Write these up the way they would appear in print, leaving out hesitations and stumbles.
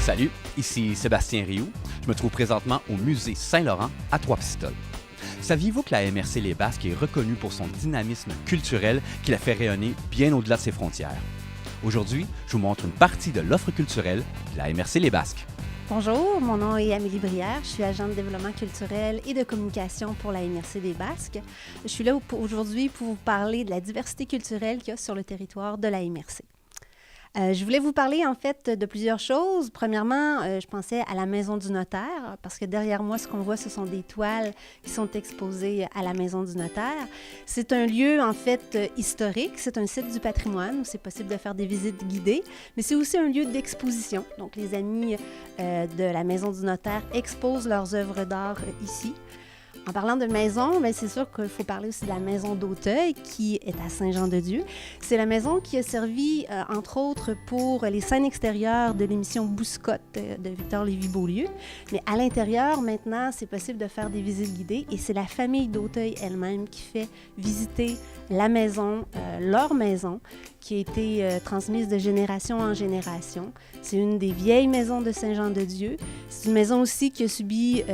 Salut, ici Sébastien Rioux. Je me trouve présentement au musée Saint-Laurent à Trois-Pistoles. Saviez-vous que la MRC Les Basques est reconnue pour son dynamisme culturel qui la fait rayonner bien au-delà de ses frontières? Aujourd'hui, je vous montre une partie de l'offre culturelle de la MRC Les Basques. Bonjour, mon nom est Amélie Brière, je suis agente de développement culturel et de communication pour la MRC des Basques. Je suis là aujourd'hui pour vous parler de la diversité culturelle qu'il y a sur le territoire de la MRC. Je voulais vous parler en fait de plusieurs choses. Premièrement, je pensais à la Maison du notaire, parce que derrière moi, ce qu'on voit, ce sont des toiles qui sont exposées à la Maison du notaire. C'est un lieu en fait historique, c'est un site du patrimoine où c'est possible de faire des visites guidées, mais c'est aussi un lieu d'exposition. Donc les amis de la Maison du notaire exposent leurs œuvres d'art ici. En parlant de maison, bien, c'est sûr qu'il faut parler aussi de la maison d'Auteuil qui est à Saint-Jean-de-Dieu. C'est la maison qui a servi, entre autres, pour les scènes extérieures de l'émission Bouscotte de Victor Lévy-Beaulieu. Mais à l'intérieur, maintenant, c'est possible de faire des visites guidées et c'est la famille d'Auteuil elle-même qui fait visiter la maison, leur maison, qui a été transmise de génération en génération. C'est une des vieilles maisons de Saint-Jean-de-Dieu. C'est une maison aussi qui a subi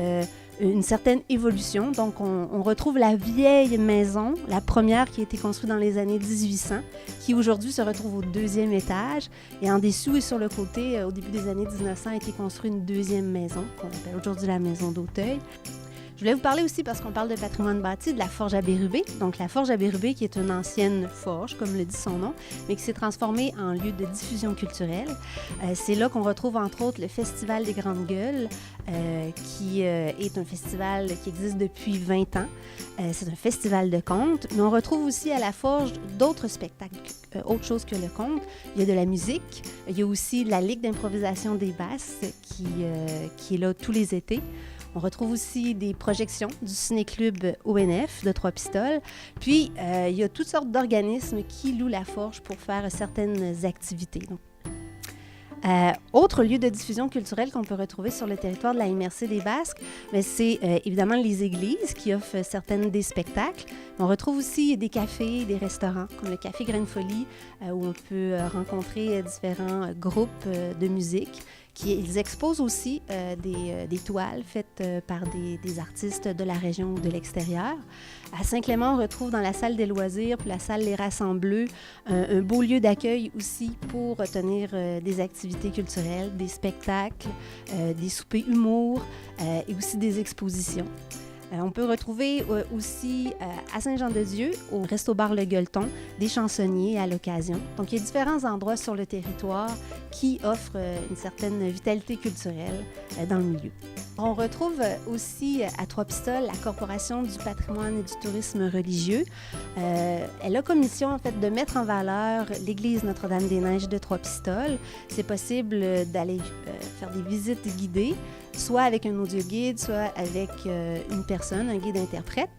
une certaine évolution. Donc, on retrouve la vieille maison, la première qui a été construite dans les années 1800, qui aujourd'hui se retrouve au deuxième étage. Et en dessous et sur le côté, au début des années 1900, a été construite une deuxième maison, qu'on appelle aujourd'hui la maison d'Auteuil. Je voulais vous parler aussi, parce qu'on parle de patrimoine bâti, de la Forge à Bérubé. Donc, la Forge à Bérubé, qui est une ancienne forge, comme le dit son nom, mais qui s'est transformée en lieu de diffusion culturelle. C'est là qu'on retrouve, entre autres, le Festival des Grandes Gueules, qui est un festival qui existe depuis 20 ans. C'est un festival de contes, mais on retrouve aussi à la Forge d'autres spectacles, autre chose que le conte. Il y a de la musique, il y a aussi la Ligue d'improvisation des Basses, qui est là tous les étés. On retrouve aussi des projections du ciné-club ONF de Trois-Pistoles. Puis, il y a toutes sortes d'organismes qui louent la forge pour faire certaines activités. Donc, autre lieu de diffusion culturelle qu'on peut retrouver sur le territoire de la MRC des Basques, c'est évidemment les églises qui offrent certaines des spectacles. On retrouve aussi des cafés, des restaurants, comme le Café Graine Folie, où on peut rencontrer différents groupes de musique. Ils exposent aussi des toiles faites par des artistes de la région ou de l'extérieur. À Saint-Clément, on retrouve dans la salle des loisirs puis la salle Les Rassembleux un beau lieu d'accueil aussi pour tenir des activités culturelles, des spectacles, des soupers humour et aussi des expositions. On peut retrouver aussi à Saint-Jean-de-Dieu, au Resto-Bar Le Gueuleton, des chansonniers à l'occasion. Donc, il y a différents endroits sur le territoire qui offrent une certaine vitalité culturelle dans le milieu. On retrouve aussi à Trois-Pistoles la Corporation du patrimoine et du tourisme religieux. Elle a comme mission, en fait, de mettre en valeur l'église Notre-Dame-des-Neiges de Trois-Pistoles. C'est possible d'aller faire des visites guidées, soit avec un audioguide, soit avec une personne, un guide interprète.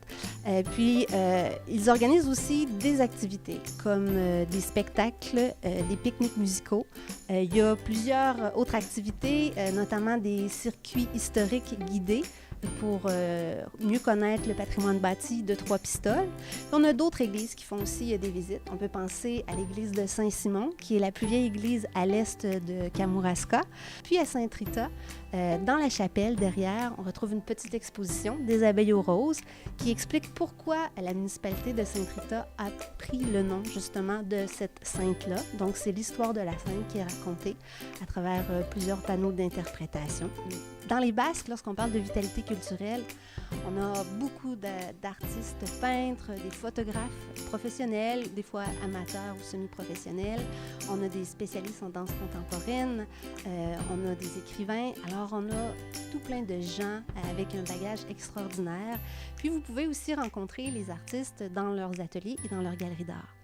Puis, ils organisent aussi des activités comme des spectacles, des pique-niques musicaux. Il y a plusieurs autres activités, notamment des circuits historiques guidés pour mieux connaître le patrimoine bâti de Trois-Pistoles. On a d'autres églises qui font aussi des visites. On peut penser à l'église de Saint-Simon, qui est la plus vieille église à l'est de Kamouraska. Puis à Sainte-Rita, dans la chapelle, derrière, on retrouve une petite exposition des abeilles aux roses qui explique pourquoi la municipalité de Sainte-Rita a pris le nom justement de cette sainte-là. Donc, c'est l'histoire de la sainte qui est racontée à travers plusieurs panneaux d'interprétation. Dans les Basques, lorsqu'on parle de vitalité culturelle, on a beaucoup d'artistes peintres, des photographes professionnels, des fois amateurs ou semi-professionnels. On a des spécialistes en danse contemporaine, on a des écrivains. Alors, on a tout plein de gens avec un bagage extraordinaire. Puis, vous pouvez aussi rencontrer les artistes dans leurs ateliers et dans leurs galeries d'art.